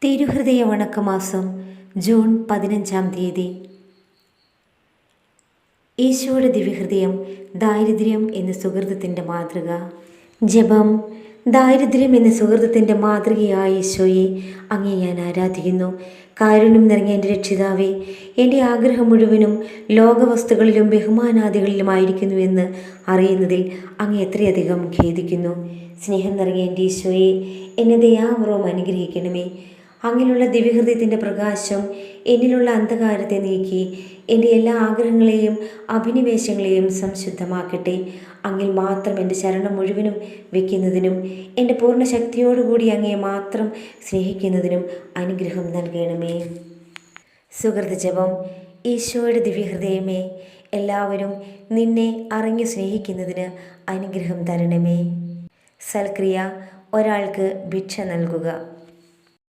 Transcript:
തിരുഹൃദയ വണക്കമാസം June 15 ഈശോയുടെ ദിവ്യഹൃദയം ദാരിദ്ര്യം എന്ന സുഹൃതത്തിൻ്റെ മാതൃക. ജപം. ദാരിദ്ര്യം എന്ന സുഹൃതത്തിൻ്റെ മാതൃകയായ ഈശോയെ, അങ്ങേ ഞാൻ ആരാധിക്കുന്നു. കാരുണ്യം നിറഞ്ഞ എൻ്റെ രക്ഷിതാവേ, എൻ്റെ ആഗ്രഹം മുഴുവനും ലോകവസ്തുക്കളിലും ബഹുമാനാദികളിലുമായിരിക്കുന്നുവെന്ന് അറിയുന്നതിൽ അങ്ങ് എത്രയധികം ഖേദിക്കുന്നു. സ്നേഹം നിറഞ്ഞ എൻ്റെ ഈശോയെ, എന്നെ ദയാപൂർവം അനുഗ്രഹിക്കണമേ. അങ്ങിലുള്ള ദിവ്യഹൃദയത്തിൻ്റെ പ്രകാശം എന്നിലുള്ള അന്ധകാരത്തെ നീക്കി എൻ്റെ എല്ലാ ആഗ്രഹങ്ങളെയും അഭിനിവേശങ്ങളെയും സംശുദ്ധമാക്കട്ടെ. അങ്ങിൽ മാത്രം എൻ്റെ ശരണം മുഴുവനും വയ്ക്കുന്നതിനും എൻ്റെ പൂർണ്ണ ശക്തിയോടുകൂടി അങ്ങയെ മാത്രം സ്നേഹിക്കുന്നതിനും അനുഗ്രഹം നൽകണമേ. സുഹൃത ജപം. ഈശോയുടെ ദിവ്യഹൃദയമേ, എല്ലാവരും നിന്നെ അറിഞ്ഞു സ്നേഹിക്കുന്നതിന് അനുഗ്രഹം തരണമേ. സൽക്രിയ. ഒരാൾക്ക് ഭിക്ഷ നൽകുക.